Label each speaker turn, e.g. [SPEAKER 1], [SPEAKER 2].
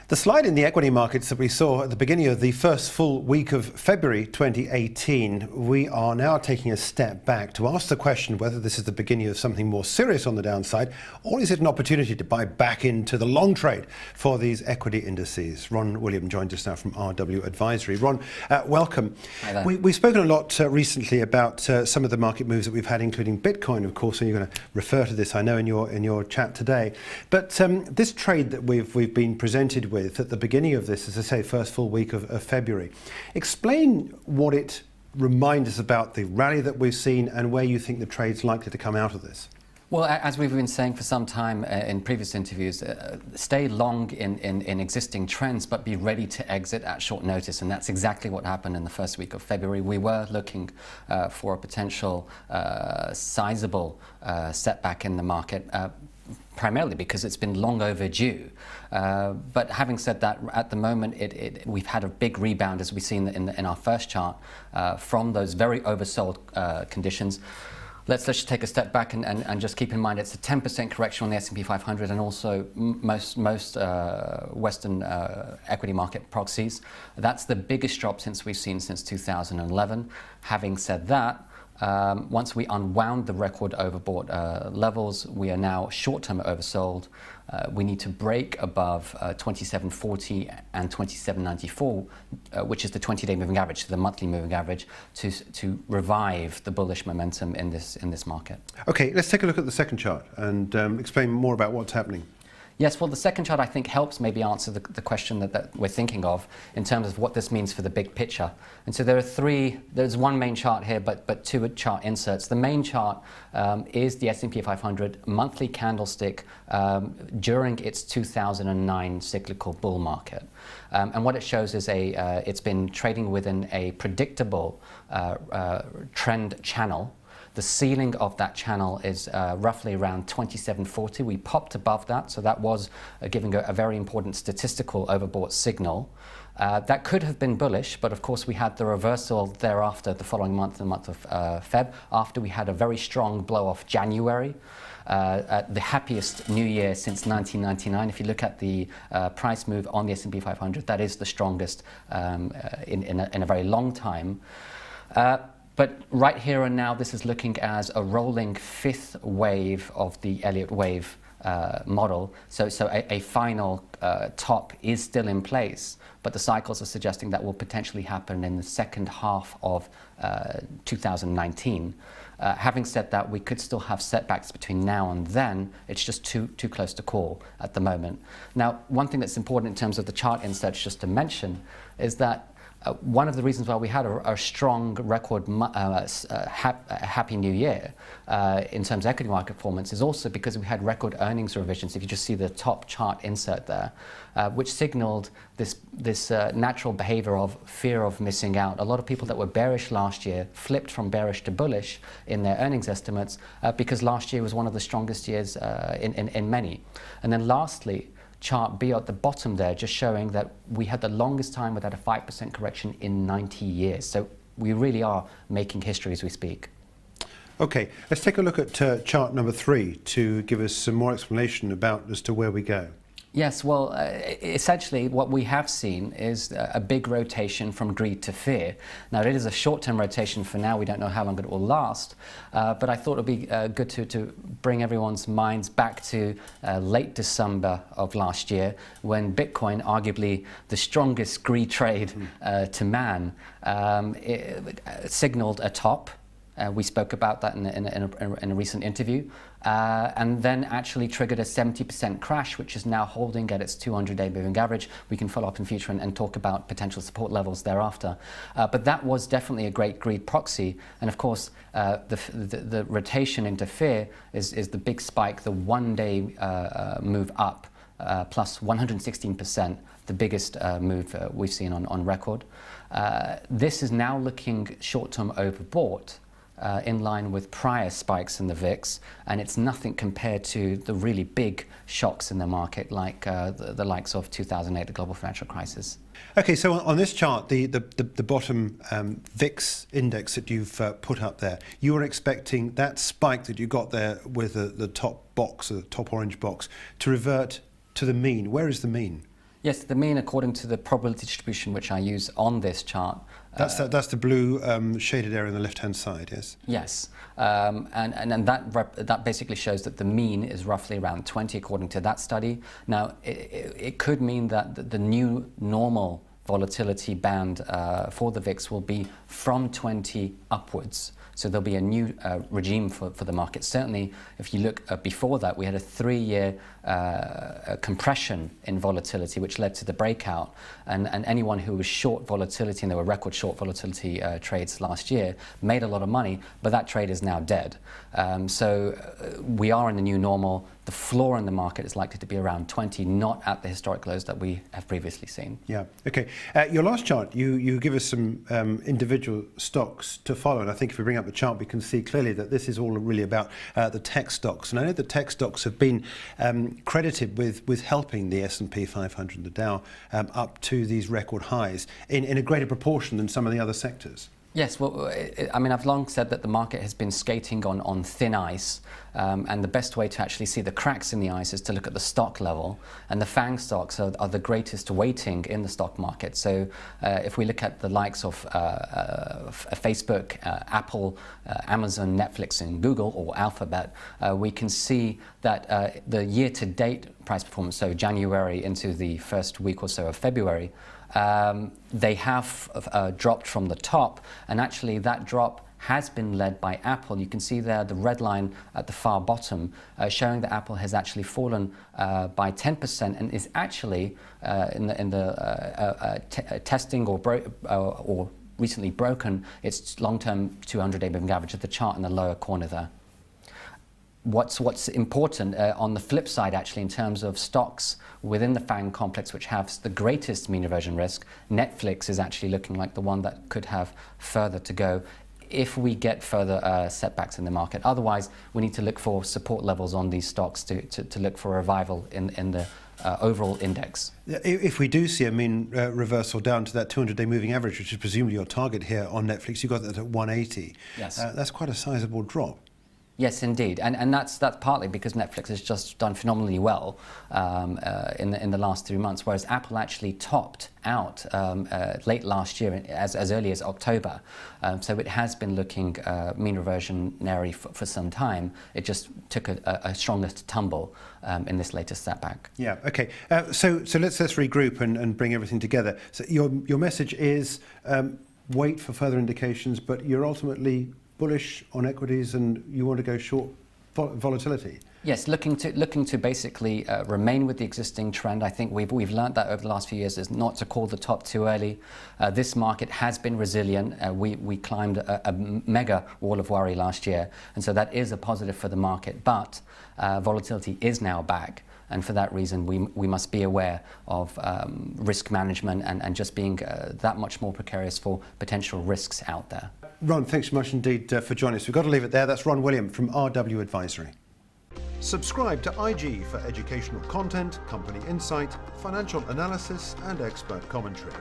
[SPEAKER 1] The slide in the equity markets that we saw at the beginning of the first full week of February 2018, we are now taking a step back to ask the question whether this is the beginning of something more serious on the downside, or is it an opportunity to buy back into the long trade for these equity indices. Ron William joins us now from RW Advisory. Ron, welcome.
[SPEAKER 2] Hi there.
[SPEAKER 1] We've spoken a lot recently about some of the market moves that we've had, including Bitcoin, of course, and you're going to refer to this, I know, in your chat today. But this trade that we've been presented with at the beginning of this, as I say, first full week of February. Explain what it reminds us about the rally that we've seen and where you think the trade's likely to come out of this.
[SPEAKER 2] Well, as we've been saying for some time in previous interviews, stay long in existing trends, but be ready to exit at short notice. And that's exactly what happened in the first week of February. We were looking for a potential sizable setback in the market, primarily because it's been long overdue. But having said that, at the moment, we've had a big rebound, as we've seen in our first chart, from those very oversold conditions. Let's just take a step back and just keep in mind it's a 10% correction on the S&P 500 and also most Western equity market proxies. That's the biggest drop we've seen since 2011. Having said that, once we unwound the record overbought levels, we are now short-term oversold. We need to break above 2740 and 2794, which is the 20-day moving average, so the monthly moving average, to revive the bullish momentum in this market.
[SPEAKER 1] Okay, let's take a look at the second chart and explain more about what's happening.
[SPEAKER 2] Yes, well, the second chart, I think, helps maybe answer the question that we're thinking of in terms of what this means for the big picture. And so there's one main chart here, but two chart inserts. The main chart is the S&P 500 monthly candlestick during its 2009 cyclical bull market. And what it shows is it's been trading within a predictable trend channel. The ceiling of that channel is roughly around 2740. We popped above that, so that was giving a very important statistical overbought signal. That could have been bullish, but of course we had the reversal thereafter, the following month, the month of Feb, after we had a very strong blow-off January. The happiest new year since 1999. If you look at the price move on the S&P 500, that is the strongest in a very long time. But right here and now, this is looking as a rolling fifth wave of the Elliott wave model. So a final top is still in place, but the cycles are suggesting that will potentially happen in the second half of 2019. Having said that, we could still have setbacks between now and then. It's just too close to call at the moment. Now, one thing that's important in terms of the chart inserts, just to mention, is that one of the reasons why we had a strong record happy new year in terms of equity market performance is also because we had record earnings revisions. If you just see the top chart insert there, which signaled this natural behavior of fear of missing out. A lot of people that were bearish last year flipped from bearish to bullish in their earnings estimates because last year was one of the strongest years in many. And then lastly, chart B at the bottom there, just showing that we had the longest time without a 5% correction in 90 years. So we really are making history as we speak.
[SPEAKER 1] Okay, let's take a look at chart number 3 to give us some more explanation as to where we go.
[SPEAKER 2] Yes, well, essentially what we have seen is a big rotation from greed to fear. Now, it is a short-term rotation for now. We don't know how long it will last, but I thought it would be good to bring everyone's minds back to late December of last year, when Bitcoin, arguably the strongest greed trade to man, signaled a top. We spoke about that in a recent interview, and then actually triggered a 70% crash, which is now holding at its 200-day moving average. We can follow up in future and talk about potential support levels thereafter. But that was definitely a great greed proxy. And of course, the rotation into fear is the big spike, the one-day move up, plus 116%, the biggest move we've seen on record. This is now looking short-term overbought, in line with prior spikes in the VIX, and it's nothing compared to the really big shocks in the market like the likes of 2008, the global financial crisis.
[SPEAKER 1] Okay, so on this chart, the bottom VIX index that you've put up there, you were expecting that spike that you got there with the top box, the top orange box, to revert to the mean. Where is the mean?
[SPEAKER 2] Yes, the mean according to the probability distribution which I use on this chart.
[SPEAKER 1] That's the blue shaded area on the left-hand side, yes?
[SPEAKER 2] Yes, and that basically shows that the mean is roughly around 20 according to that study. Now, it could mean that the new normal volatility band for the VIX will be from 20 upwards. So there'll be a new regime for the market. Certainly, if you look before that, we had a 3-year compression in volatility, which led to the breakout. And anyone who was short volatility, and there were record short volatility trades last year, made a lot of money, but that trade is now dead. So we are in the new normal. The floor in the market is likely to be around 20, not at the historic lows that we have previously seen.
[SPEAKER 1] Yeah, okay. Your last chart, you give us some individual stocks to follow, and I think if we bring up the chart, we can see clearly that this is all really about the tech stocks. And I know the tech stocks have been credited with helping the S&P 500 and the Dow up to these record highs in a greater proportion than some of the other sectors.
[SPEAKER 2] Yes, well, I mean, I've long said that the market has been skating on thin ice, and the best way to actually see the cracks in the ice is to look at the stock level, and the FAANG stocks are the greatest weighting in the stock market. So if we look at the likes of Facebook, Apple, Amazon, Netflix, and Google, or Alphabet, we can see that the year-to-date price performance, so January into the first week or so of February, they have dropped from the top, and actually that drop has been led by Apple. You can see there the red line at the far bottom showing that Apple has actually fallen by 10% and is actually in the testing or recently broken its long-term 200-day moving average at the chart in the lower corner there. What's important on the flip side, actually, in terms of stocks within the FAANG complex, which have the greatest mean reversion risk, Netflix is actually looking like the one that could have further to go if we get further setbacks in the market. Otherwise, we need to look for support levels on these stocks to look for a revival in the overall index.
[SPEAKER 1] If we do see a mean reversal down to that 200-day moving average, which is presumably your target here on Netflix, you got that at 180.
[SPEAKER 2] Yes.
[SPEAKER 1] That's quite a sizable drop.
[SPEAKER 2] Yes, indeed, and that's partly because Netflix has just done phenomenally well in the last 3 months, whereas Apple actually topped out late last year, as early as October. So it has been looking mean reversionary for some time. It just took a stronger tumble in this latest setback.
[SPEAKER 1] Yeah. Okay. So let's regroup and bring everything together. So your message is wait for further indications, but you're ultimately bullish on equities and you want to go short volatility.
[SPEAKER 2] Yes, looking to basically remain with the existing trend. I think we've learned that over the last few years is not to call the top too early. This market has been resilient. We climbed a mega wall of worry last year, and so that is a positive for the market. But volatility is now back. And for that reason, we must be aware of risk management and just being that much more precarious for potential risks out there.
[SPEAKER 1] Ron, thanks so much indeed for joining us. We've got to leave it there. That's Ron William from RW Advisory. Subscribe to IG for educational content, company insight, financial analysis and expert commentary.